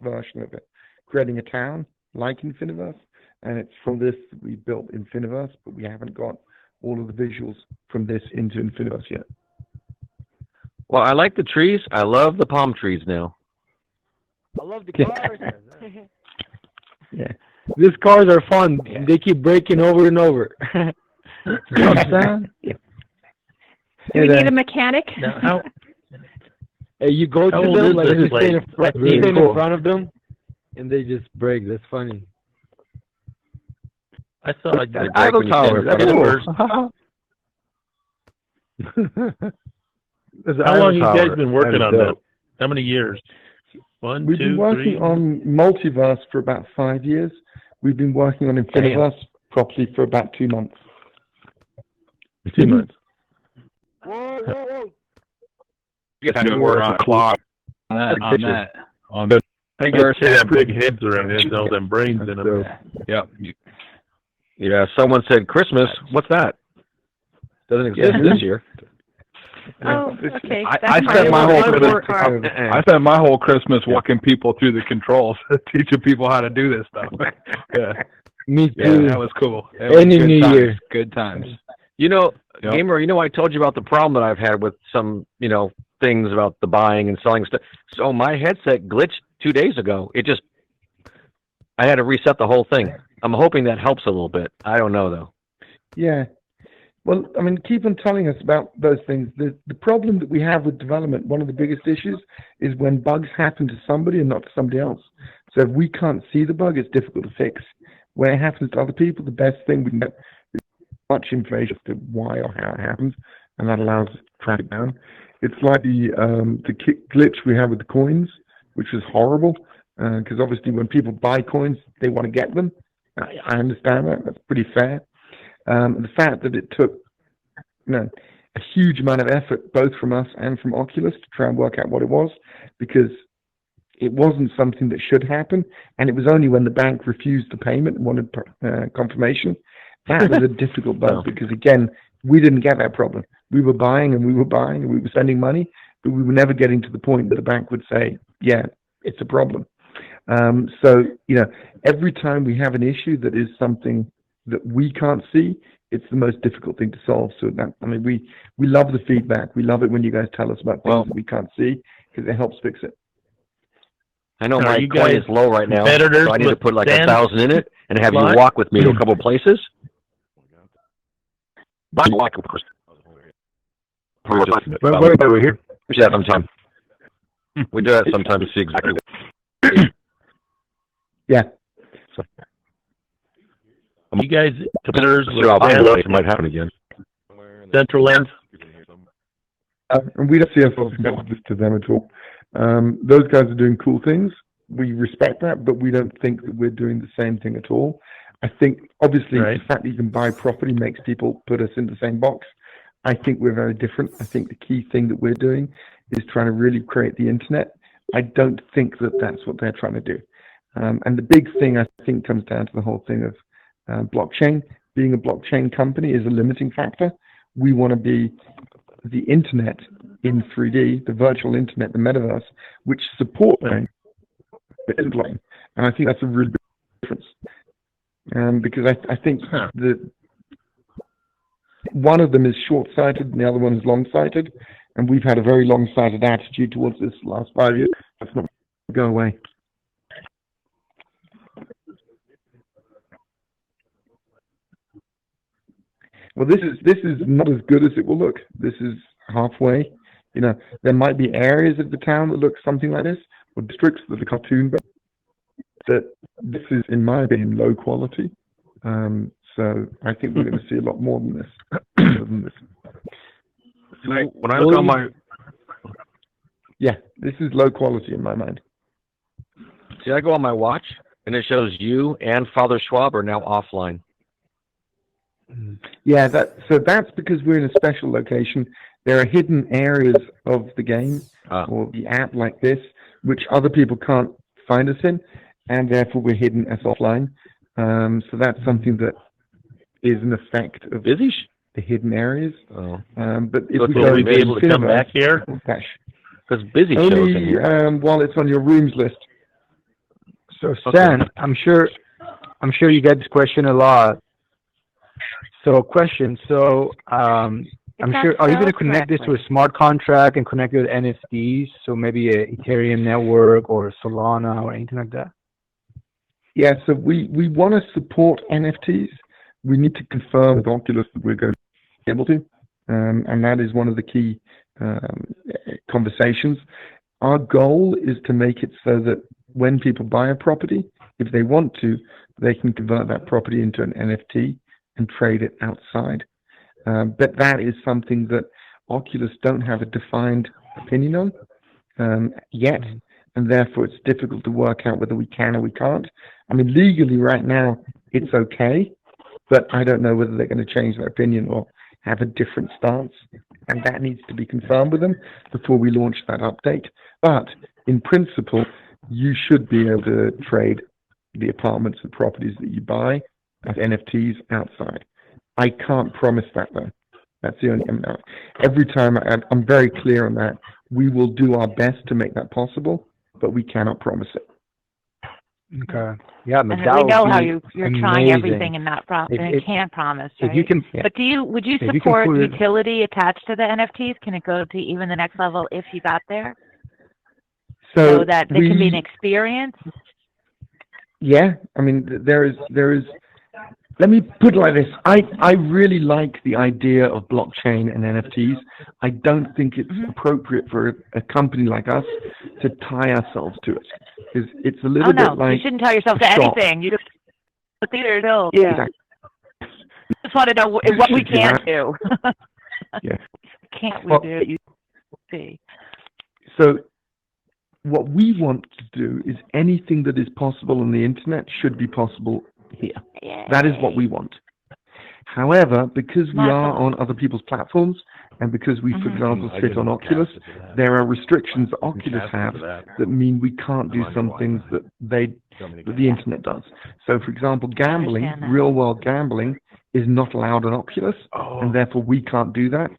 version of it, creating a town like Inifniverse, and it's from this that we built Inifniverse, but we haven't got all of the visuals from this into Inifniverse yet. Well, I like the trees. I love the palm trees now. I love the cars. Yeah. These cars are fun. Yeah. They keep breaking over and over. Do we need a mechanic? No, You go to How old them, is like this you place? stand That's you really stand cool. in front of them, and they just break. That's funny. I saw a That's Eiffel when you stand Tower. in front of How long have you guys been working And, on that? How many years? One, We've been two, working three? on Multiverse for about 5 years. We've been working on Inifniverse properly for about 2 months. 2 months. You have to work on a clock. On that. On the, I think you see that big heads around it, all them brains in them. Yep. Yeah, someone said Christmas. What's that? Doesn't exist this year. Oh, okay. I spent my whole Christmas. I spent my whole Christmas walking people through the controls, teaching people how to do this stuff. Yeah, Me yeah, too. that was cool. That was Any good New times. Year. Good times. You know, Yep. Gamer, you know, I told you about the problem that I've had with some, things about the buying and selling stuff. So my headset glitched 2 days ago. I had to reset the whole thing. I'm hoping that helps a little bit. I don't know, though. Yeah. Well, I mean, keep on telling us about those things. The problem that we have with development, one of the biggest issues, is when bugs happen to somebody and not to somebody else. So if we can't see the bug, it's difficult to fix. When it happens to other people, the best thing we can get is much information as to why or how it happens, and that allows us to track it down. It's like the glitch we have with the coins, which is horrible, because obviously when people buy coins, they want to get them. I understand that. That's pretty fair. The fact that it took a huge amount of effort, both from us and from Oculus, to try and work out what it was, because it wasn't something that should happen, and it was only when the bank refused the payment and wanted confirmation. That was a difficult bug, because, again, we didn't get that problem. We were buying and we were buying and we were spending money, but we were never getting to the point that the bank would say, yeah, it's a problem. So, every time we have an issue that is something that we can't see, it's the most difficult thing to solve. So we love the feedback. We love it when you guys tell us about things that we can't see, because it helps fix it. I know Are my you coin guys is low right now, competitors so I need to with put like Dan 1,000 in it and have you Live? walk with me to a couple places. Walk, of course. Wait, over here. We do that sometime. We do that sometime to see exactly. Yeah. You guys competitors with It might happen again. Central End? And we don't see ourselves competitors to them at all. Those guys are doing cool things. We respect that, but we don't think that we're doing the same thing at all. I think, obviously, Right. the fact that you can buy property makes people put us in the same box. I think we're very different. I think the key thing that we're doing is trying to really create the internet. I don't think that that's what they're trying to do. And the big thing, I think, comes down to the whole thing of blockchain. Being a blockchain company is a limiting factor. We want to be the internet in 3D, the virtual internet, the metaverse, which support blockchain. And I think that's a really big difference. Because I think that one of them is short-sighted and the other one is long-sighted. And we've had a very long-sighted attitude towards this the last 5 years. That's not going to go away. Well, this is not as good as it will look. This is halfway. There might be areas of the town that look something like this, or districts that are cartoon, that this is, in my opinion, low quality. So I think we're going to see a lot more than this. When I look on my... Yeah, this is low quality in my mind. See, I go on my watch, and it shows you and Father Schwab are now offline. Yeah, that's because we're in a special location. There are hidden areas of the game or the app like this, which other people can't find us in, and therefore we're hidden as offline. So that's something that is an effect of the hidden areas. Oh. But if So we will go we be able to come back here? Because busy shows in only here. while it's on your rooms list. So Stan, I'm sure you get this question a lot. So question. So I'm sure, are you going to connect this to a smart contract and connect it with NFTs? So maybe a Ethereum network or Solana or anything like that? Yeah, so we want to support NFTs. We need to confirm with Oculus that we're going to be able to, and that is one of the key conversations. Our goal is to make it so that when people buy a property, if they want to, they can convert that property into an NFT and trade it outside. But that is something that Oculus don't have a defined opinion on yet, and therefore it's difficult to work out whether we can or we can't. I mean, legally right now, it's okay, but I don't know whether they're going to change their opinion or have a different stance, and that needs to be confirmed with them before we launch that update. But in principle, you should be able to trade the apartments and properties that you buy as NFTs outside. I can't promise that though. That's the only. Every time I'm very clear on that. We will do our best to make that possible, but we cannot promise it. Okay. Yeah, but And that we know would how be you're amazing. trying everything and not If can't promise, if right? you can, But would you if you can support put it- utility attached to the NFTs? Can it go to even the next level if you got there? So that it can be an experience? Yeah, I mean, there is. Let me put it like this. I really like the idea of blockchain and NFTs. I don't think it's appropriate for a company like us to tie ourselves to it. It's a little bit like... you shouldn't tie yourself to anything. You just either know. Yeah. Exactly. Just want to know what we can do. Yeah. Can't we do? You see. So what we want to do is anything that is possible on the internet should be possible here. Yay. That is what we want. However, because we are on other people's platforms and because we, for example, sit on Oculus, there are restrictions that Oculus have that mean we can't do some things that the internet does. So, for example, gambling, real-world gambling, is not allowed on Oculus, and therefore we can't do that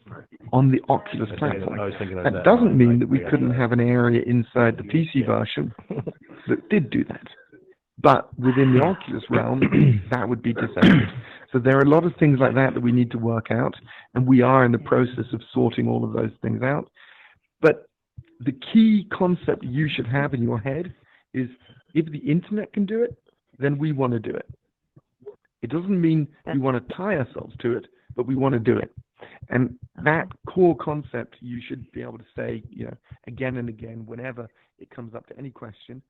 on the Oculus platform. That doesn't mean that we couldn't have an area inside the PC version that did do that. But within the Oculus realm, that would be disabled. So there are a lot of things like that that we need to work out, and we are in the process of sorting all of those things out. But the key concept you should have in your head is if the internet can do it, then we want to do it. It doesn't mean we want to tie ourselves to it, but we want to do it. And that core concept you should be able to say, again and again, whenever it comes up to any question.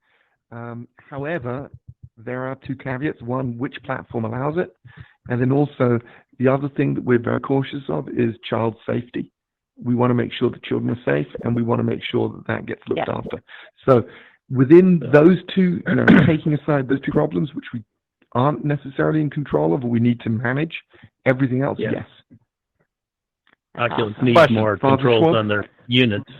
However, there are two caveats. One, which platform allows it? And then also, the other thing that we're very cautious of is child safety. We want to make sure the children are safe, and we want to make sure that that gets looked after. So within those two, taking aside those two problems, which we aren't necessarily in control of or we need to manage, everything else, yes. Oculus needs more controls on their units.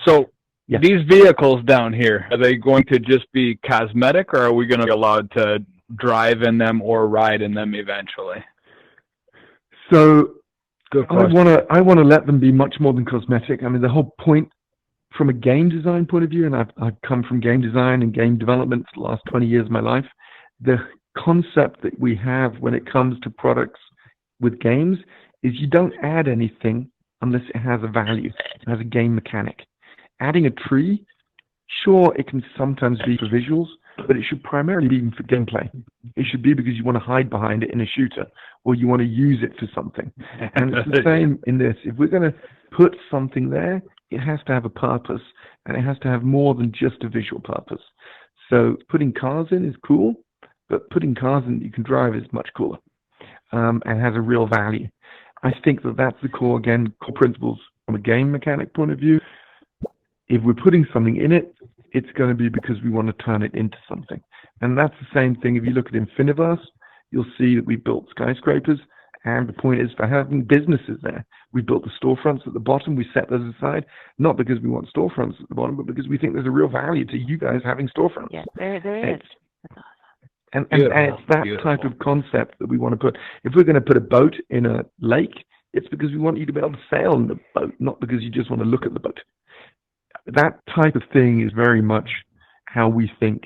So these vehicles down here, are they going to just be cosmetic, or are we going to be allowed to drive in them or ride in them eventually? So I want to let them be much more than cosmetic. I mean, the whole point from a game design point of view, and I've come from game design and game development for the last 20 years of my life, the concept that we have when it comes to products with games is you don't add anything unless it has a value, it has a game mechanic. Adding a tree, sure, it can sometimes be for visuals, but it should primarily be for gameplay. It should be because you want to hide behind it in a shooter, or you want to use it for something. And it's the same in this. If we're going to put something there, it has to have a purpose, and it has to have more than just a visual purpose. So putting cars in is cool, but putting cars in that you can drive is much cooler, and has a real value. I think that that's the core principles from a game mechanic point of view. If we're putting something in it, it's going to be because we want to turn it into something. And that's the same thing. If you look at Inifniverse, you'll see that we built skyscrapers, and the point is for having businesses there. We built the storefronts at the bottom. We set those aside, not because we want storefronts at the bottom, but because we think there's a real value to you guys having storefronts. Yeah, there is. That's awesome. And it's that type of concept that we want to put. If we're going to put a boat in a lake, it's because we want you to be able to sail in the boat, not because you just want to look at the boat. That type of thing is very much how we think.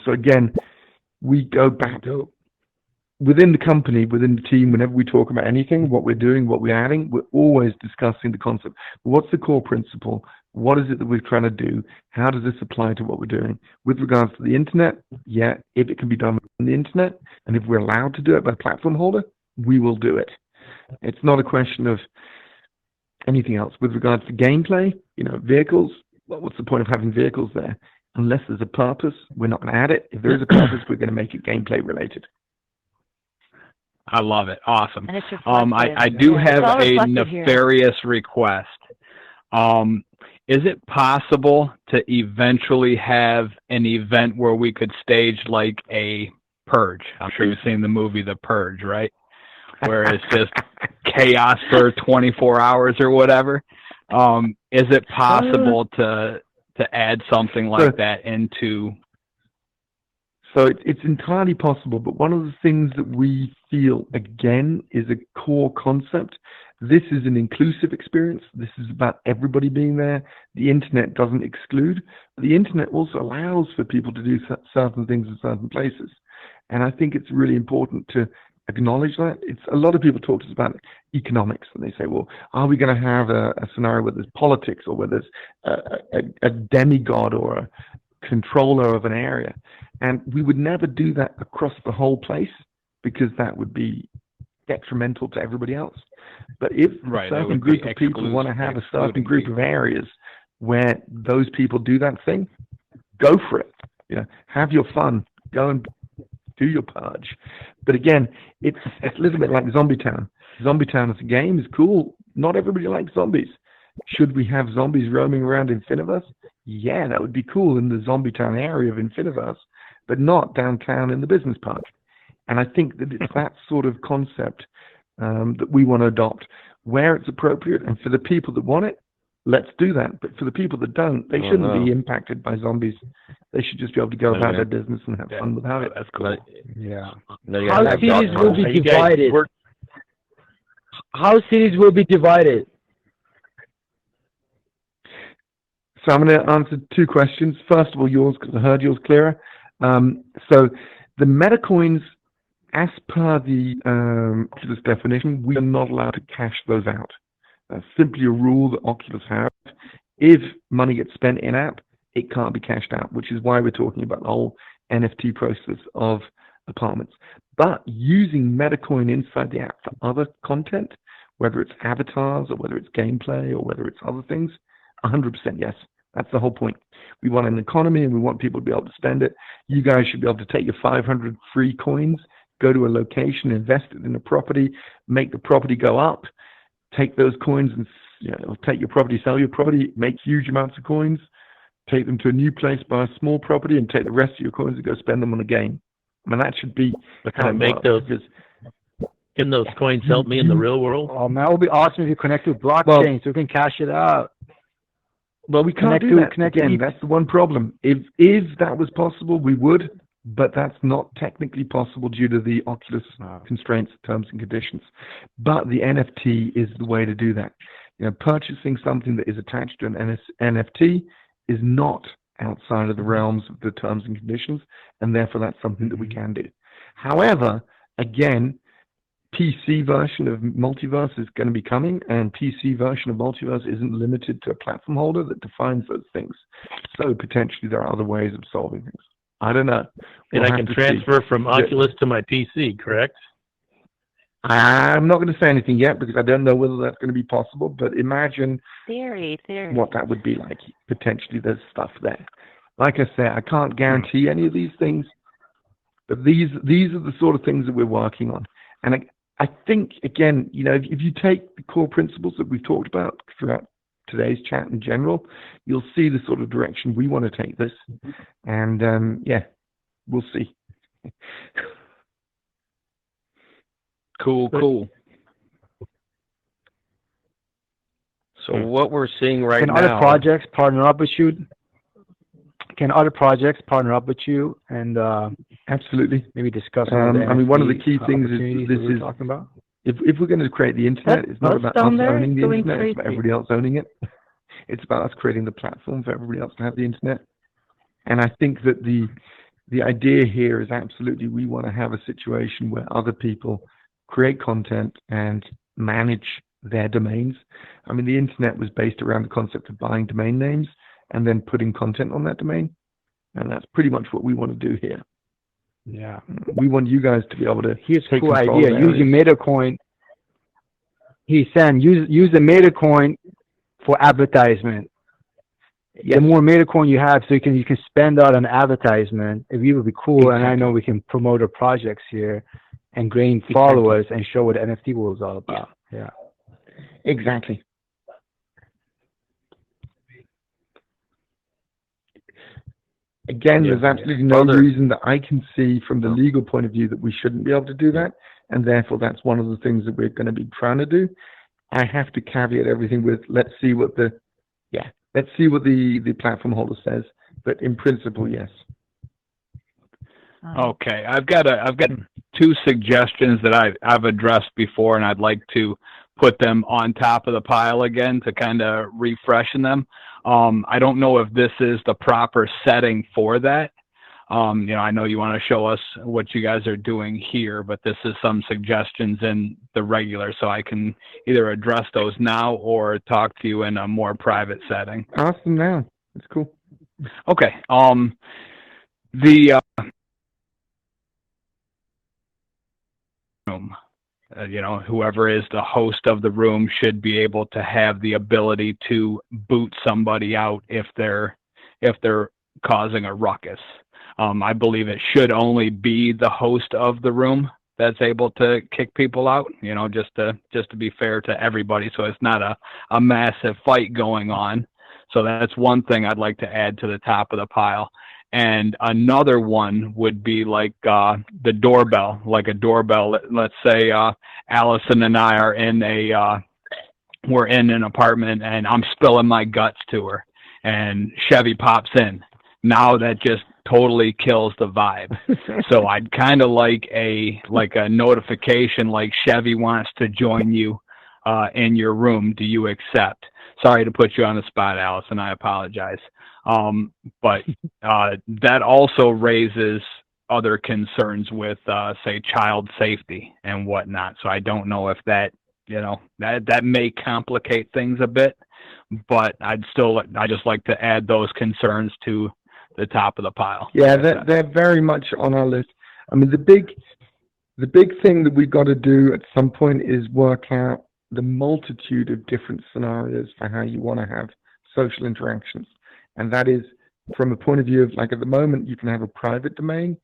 So again, we go back to within the company, within the team, whenever we talk about anything, what we're doing, what we're adding, we're always discussing the concept. What's the core principle? What is it that we're trying to do? How does this apply to what we're doing? With regards to the internet, yeah, if it can be done on the internet, and if we're allowed to do it by the platform holder, we will do it. It's not a question of anything else. With regards to gameplay, vehicles, well, what's the point of having vehicles there? Unless there's a purpose, we're not going to add it. If there is a purpose, we're going to make it gameplay related. I love it. Awesome. And it's I do have all a reflected here. nefarious request. Is it possible to eventually have an event where we could stage like a purge? I'm sure you've seen the movie The Purge, right? Where it's just chaos for 24 hours or whatever. Is it possible to add something like that into? So it's entirely possible, but one of the things that we feel, again, is a core concept. This is an inclusive experience. This is about everybody being there. The internet doesn't exclude. The internet also allows for people to do certain things in certain places. And I think it's really important to acknowledge that. A lot of people talk to us about economics, and they say, well, are we going to have a scenario where there's politics or where there's a demigod or a controller of an area? And we would never do that across the whole place because that would be detrimental to everybody else. But if a certain group of people want to have a certain group of areas where those people do that thing, go for it. Have your fun. Go and do your purge. But again, it's a little bit like Zombie Town. Zombie Town as a game is cool. Not everybody likes zombies. Should we have zombies roaming around Inifniverse? Yeah, that would be cool in the Zombie Town area of Inifniverse, but not downtown in the business park. And I think that it's that sort of concept that we want to adopt where it's appropriate. And for the people that want it, let's do that. But for the people that don't, they shouldn't be impacted by zombies. They should just be able to go about their business and have fun without it. That's cool. Yeah. How cities will be divided? How cities will be divided? So I'm going to answer two questions. First of all, yours, because I heard yours clearer. So the meta coins, as per the Oculus definition, we are not allowed to cash those out. That's simply a rule that Oculus have. If money gets spent in-app, it can't be cashed out, which is why we're talking about the whole NFT process of apartments. But using MetaCoin inside the app for other content, whether it's avatars or whether it's gameplay or whether it's other things, 100% yes. That's the whole point. We want an economy and we want people to be able to spend it. You guys should be able to take your 500 free coins, go to a location, invest it in a property, make the property go up, take those coins and take your property, sell your property, make huge amounts of coins, take them to a new place, buy a small property, and take the rest of your coins and go spend them on a game. I mean, that should be Can I make those? Can those coins help me in the real world? Oh man, that would be awesome if you connect to blockchain so we can cash it out. Well, we can't do that. Again, that's the one problem. If that was possible, we would, but that's not technically possible due to the Oculus constraints, terms and conditions. But the NFT is the way to do that. Purchasing something that is attached to an NFT is not outside of the realms of the terms and conditions, and therefore that's something that we can do. However, again, PC version of Multiverse is going to be coming, and PC version of Multiverse isn't limited to a platform holder that defines those things. So potentially there are other ways of solving things. I don't know. And I can transfer from Oculus to my PC, correct? I'm not going to say anything yet because I don't know whether that's going to be possible, but imagine Theory. what that would be like. Potentially there's stuff there. Like I say, I can't guarantee any of these things, but these are the sort of things that we're working on. And I think, again, if you take the core principles that we've talked about throughout today's chat in general, you'll see the sort of direction we want to take this. And, yeah, we'll see. Cool. So what we're seeing right now... Can other projects partner up with you? And absolutely maybe discuss? I mean, one of the key things is this is talking about. If we're going to create the internet, it's not about us owning the internet; it's about everybody else owning it. It's about us creating the platform for everybody else to have the internet. And I think that the idea here is absolutely we want to have a situation where other people create content and manage their domains. I mean, the internet was based around the concept of buying domain names and then putting content on that domain. And that's pretty much what we want to do here. Yeah. We want you guys to be able to Here's a take cool control idea. of Using areas. MetaCoin. He's saying use the MetaCoin for advertisement. Yes. The more MetaCoin you have, so you can spend out on advertisement. It really would be cool. And I Exactly. know we can promote our projects here and gain followers and show what the NFT world is all about. Yeah. Exactly. Again, Yeah. there's absolutely no Further- reason that I can see from the legal point of view that we shouldn't be able to do that, and therefore that's one of the things that we're going to be trying to do. I have to caveat everything with let's see what the platform holder says, but in principle, yes. Okay, I've got two suggestions that I've addressed before, and I'd like to put them on top of the pile again to kind of refreshen them. I don't know if this is the proper setting for that. I know you want to show us what you guys are doing here, but this is some suggestions in the regular, so I can either address those now or talk to you in a more private setting. Ask them now. It's cool. Okay. The room. Whoever is the host of the room should be able to have the ability to boot somebody out if they're causing a ruckus. I believe it should only be the host of the room that's able to kick people out, just to be fair to everybody, so it's not a massive fight going on. So that's one thing I'd like to add to the top of the pile. And another one would be like the doorbell, like a doorbell. Let's say Allison and I are we're in an apartment and I'm spilling my guts to her and Chevy pops in. Now that just totally kills the vibe. So I'd kind of like a notification like Chevy wants to join you in your room. Do you accept? Sorry to put you on the spot, Allison. I apologize. But that also raises other concerns with, say, child safety and whatnot. So I don't know if that may complicate things a bit, but I just like to add those concerns to the top of the pile. Yeah, they're very much on our list. I mean, the big thing that we've got to do at some point is work out the multitude of different scenarios for how you want to have social interactions. And that is from a point of view of, like, at the moment, you can have a private domain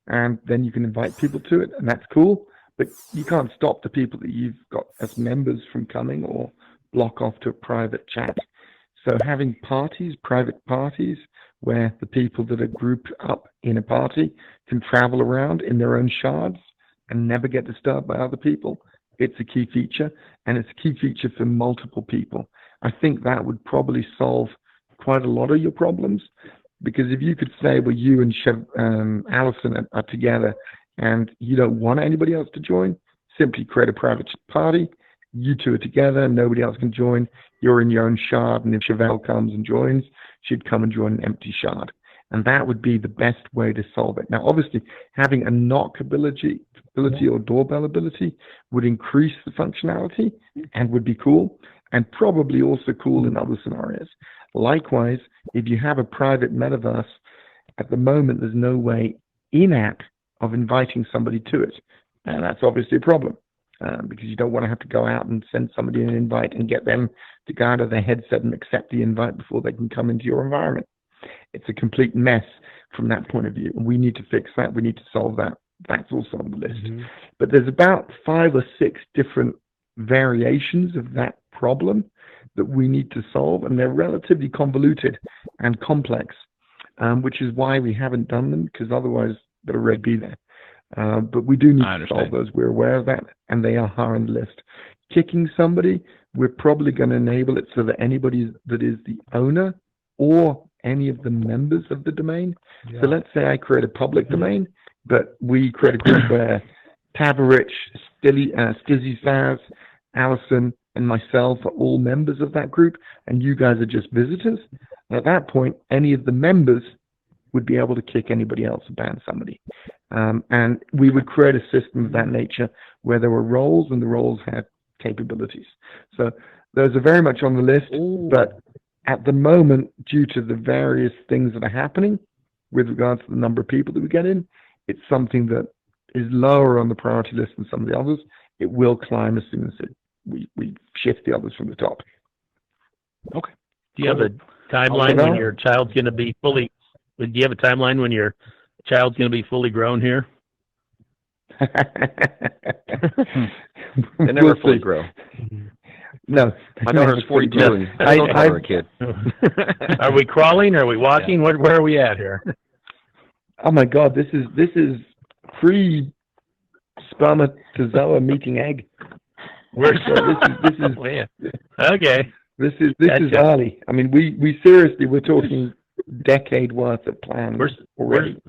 and then you can invite people to it, and that's cool, but you can't stop the people that you've got as members from coming or block off to a private chat. So having parties, private parties, where the people that are grouped up in a party can travel around in their own shards and never get disturbed by other people, it's a key feature, and it's a key feature for multiple people. I think that would probably solve quite a lot of your problems, because if you could say, well, you and Allison are together and you don't want anybody else to join, simply create a private party. You two are together, nobody else can join. You're in your own shard, and if Chevelle comes and joins, she'd come and join an empty shard. And that would be the best way to solve it. Now, obviously, having a knock ability or doorbell ability would increase the functionality and would be cool, and probably also cool in other scenarios. Likewise, if you have a private metaverse, at the moment, there's no way in-app of inviting somebody to it. And that's obviously a problem, because you don't want to have to go out and send somebody an invite and get them to go out of their headset and accept the invite before they can come into your environment. It's a complete mess from that point of view. And we need to fix that. We need to solve that. That's also on the list. Mm-hmm. But there's about 5 or 6 different variations of that problem that we need to solve, and they're relatively convoluted and complex, which is why we haven't done them, because otherwise they'll already be there. But we do need to solve those. We're aware of that, and they are high on the list. Kicking somebody, we're probably going to enable it so that anybody that is the owner or any of the members of the domain. Yeah. So let's say I create a public domain, but we create a group where Tabarich, Stizzy Saz, Allison, and myself are all members of that group, and you guys are just visitors. And at that point, any of the members would be able to kick anybody else or ban somebody. And we would create a system of that nature where there were roles and the roles had capabilities. So those are very much on the list, but at the moment, due to the various things that are happening with regards to the number of people that we get in, it's something that is lower on the priority list than some of the others. It will climb as soon as we shift the others from the top. Okay. Do you have a timeline when your child's going to be fully? Do you have a timeline when your child's going to be fully grown here? They never fully grow. No, my daughter's 42, and I don't have her a kid. Are we crawling? Are we walking? Yeah. Where are we at here? Oh my God, this is pre-spermatozoa meeting egg. We're this is okay. This is early. I mean, we seriously, we're talking decade worth of plans already.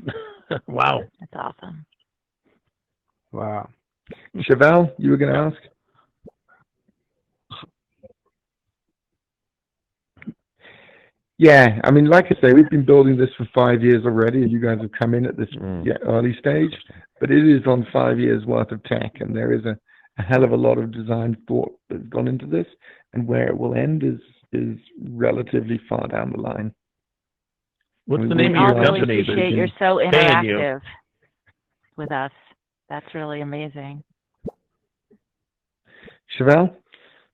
Wow, that's awesome. Wow. Chevelle, you were going to ask? Yeah, I mean, like I say, we've been building this for 5 years already, and you guys have come in at this early stage, but it is on 5 years worth of tech, and there is a hell of a lot of design thought that's gone into this, and where it will end is relatively far down the line. What's the name of your company? I appreciate you're so interactive with us. That's really amazing. Chevelle?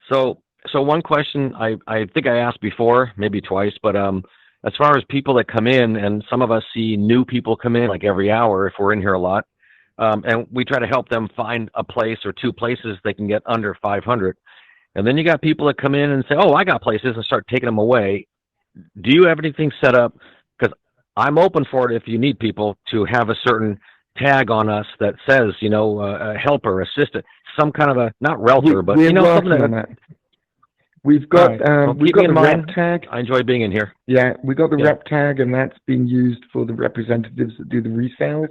So one question I think I asked before, maybe twice, but as far as people that come in, and some of us see new people come in like every hour if we're in here a lot, and we try to help them find a place or two places they can get under 500. And then you got people that come in and say, oh, I got places, and start taking them away. Do you have anything set up? Because I'm open for it if you need people to have a certain tag on us that says, a helper, assistant, some kind of a, not relter, but something that. We've got we've got the rep tag. I enjoy being in here. Yeah, we got the rep tag, and that's being used for the representatives that do the resales.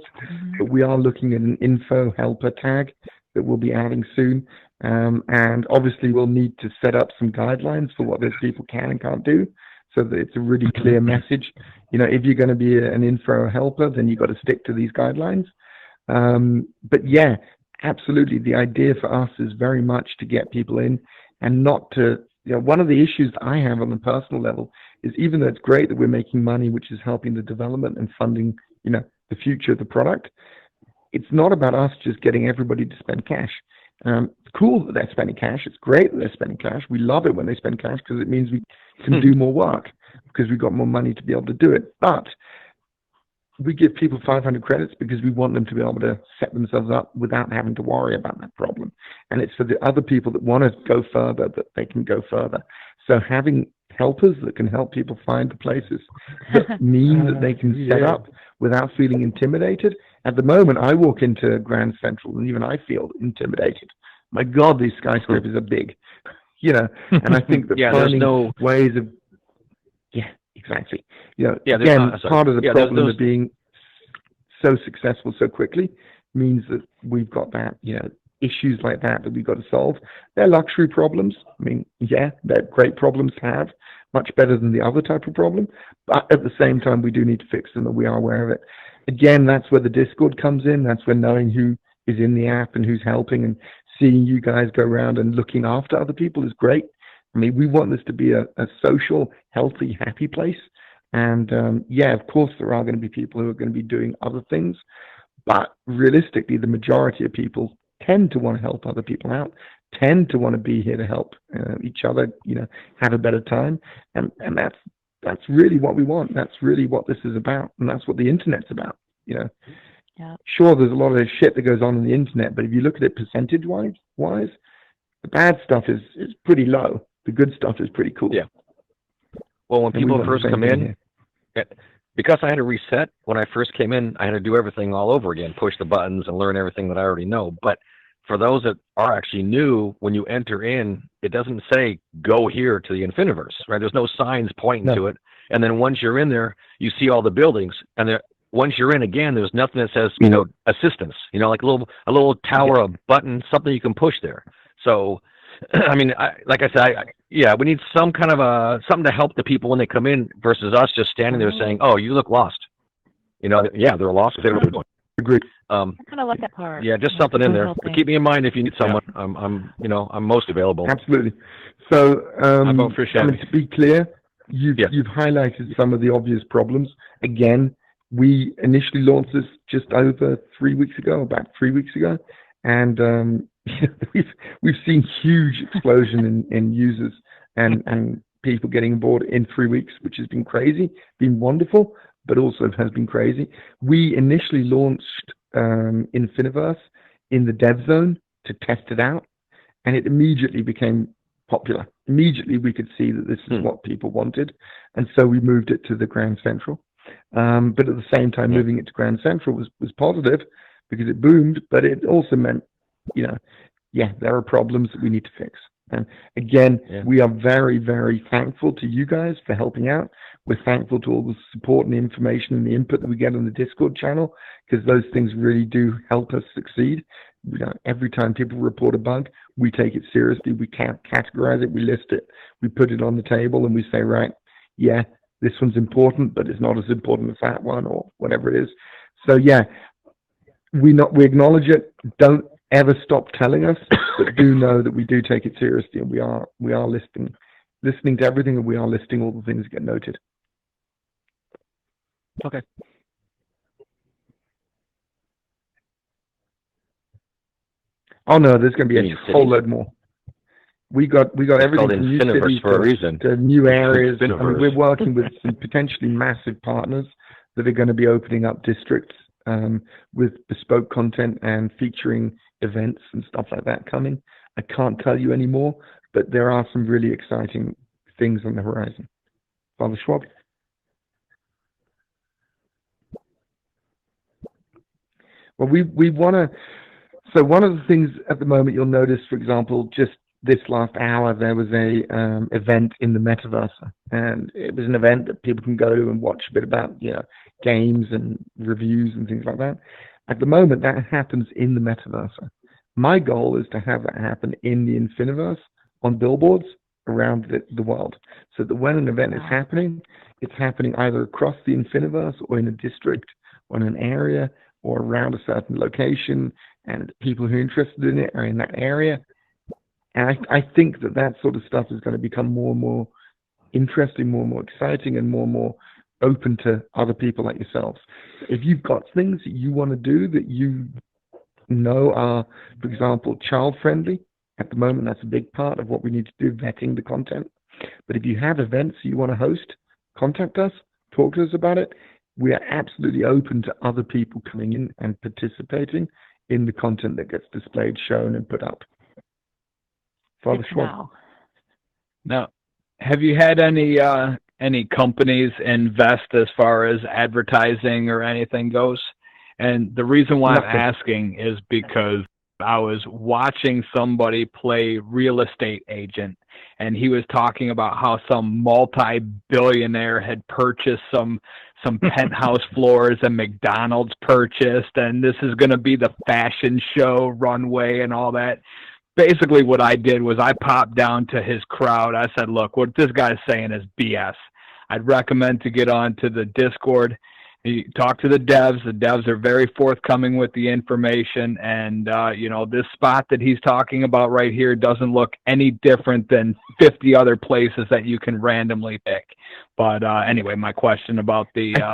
But we are looking at an info helper tag that we'll be adding soon. And obviously, we'll need to set up some guidelines for what those people can and can't do, so that it's a really clear message. If you're going to be an info helper, then you've got to stick to these guidelines. But yeah, absolutely, the idea for us is very much to get people in and not to. One of the issues that I have on the personal level is, even though it's great that we're making money, which is helping the development and funding, the future of the product, it's not about us just getting everybody to spend cash. It's cool that they're spending cash. It's great that they're spending cash. We love it when they spend cash because it means we can do more work because we've got more money to be able to do it. But we give people 500 credits because we want them to be able to set themselves up without having to worry about that problem. And it's for the other people that want to go further that they can go further. So having helpers that can help people find the places that mean that they can set up without feeling intimidated. At the moment, I walk into Grand Central and even I feel intimidated. My God, these skyscrapers are big, and I think that finding ways of, exactly. Again, part of the problem of being so successful so quickly means that we've got that, issues like that we've got to solve. They're luxury problems. I mean, they're great problems to have, much better than the other type of problem. But at the same time, we do need to fix them, and we are aware of it. Again, that's where the Discord comes in. That's where knowing who is in the app and who's helping and seeing you guys go around and looking after other people is great. I mean, we want this to be a social, healthy, happy place. And of course, there are going to be people who are going to be doing other things. But realistically, the majority of people tend to want to help other people out, tend to want to be here to help each other, have a better time. And that's really what we want. That's really what this is about. And that's what the internet's about, Sure, there's a lot of shit that goes on in the internet, but if you look at it percentage-wise, the bad stuff is pretty low. The good stuff is pretty cool. Yeah. Well, when people first come in, because I had to reset, when I first came in, I had to do everything all over again, push the buttons and learn everything that I already know. But for those that are actually new, when you enter in, it doesn't say, go here to the Inifniverse, right? There's no signs pointing to it. And then once you're in there, you see all the buildings. And once you're in again, there's nothing that says, assistance, like a little tower, a button, something you can push there. So, I mean, like I said, we need some kind of something to help the people when they come in versus us just standing there saying, oh, you look lost. You know, yeah, they're lost because they don't know what Agreed. they're doing. I kind of like that part. Yeah, just something in there. But Helping. keep me in mind if you need someone. I'm most available. Absolutely. So, I vote for I Chevy. mean, to be clear, you've highlighted some of the obvious problems. Again, we initially launched this just over 3 weeks ago, about 3 weeks ago, and we've seen huge explosion in users and people getting on board in 3 weeks, which has been crazy, been wonderful, but also has been crazy. We initially launched Inifniverse in the dev zone to test it out, and it immediately became popular. Immediately we could see that this is what people wanted, and so we moved it to the Grand Central. But at the same time, moving it to Grand Central was positive because it boomed, but it also meant, there are problems that we need to fix. And again, we are very, very thankful to you guys for helping out. We're thankful to all the support and the information and the input that we get on the Discord channel, because those things really do help us succeed. Every time people report a bug, we take it seriously. We can't categorize it. We list it. We put it on the table and we say, right, yeah, this one's important, but it's not as important as that one, or whatever it is. So yeah, we acknowledge it. Don't ever stop telling us, but do know that we do take it seriously, and we are listening to everything, and we are listing all the things that get noted. Okay. Oh no, there's going to be a whole load more. We got everything from new Inifniverse cities for a reason. to new areas. I mean, Multiverse. we're working with some potentially massive partners that are going to be opening up districts with bespoke content and featuring events and stuff like that coming. I can't tell you any more, but there are some really exciting things on the horizon. Father Schwab? Well, we want to. So one of the things at the moment you'll notice, for example, just this last hour, there was a event in the Metaverse, and it was an event that people can go to and watch a bit about, games and reviews and things like that. At the moment, that happens in the Metaverse. My goal is to have that happen in the Inifniverse on billboards around the world, so that when an event is happening, it's happening either across the Inifniverse or in a district or in an area or around a certain location, and people who are interested in it are in that area. And I think that sort of stuff is going to become more and more interesting, more and more exciting, and more open to other people like yourselves. If you've got things that you want to do that you know are, for example, child-friendly, at the moment that's a big part of what we need to do, vetting the content. But if you have events you want to host, contact us, talk to us about it. We are absolutely open to other people coming in and participating in the content that gets displayed, shown, and put up. Father Schwab. Now, have you had any companies invest as far as advertising or anything goes? And the reason why I'm asking is because I was watching somebody play real estate agent, and he was talking about how some multi-billionaire had purchased some penthouse floors and McDonald's purchased, and this is going to be the fashion show runway and all that. Basically what I did was I popped down to his crowd. I said, look, what this guy's saying is BS. I'd recommend to get on to the Discord. You talk to the devs. The devs are very forthcoming with the information, and this spot that he's talking about right here doesn't look any different than 50 other places that you can randomly pick. But anyway, my question about the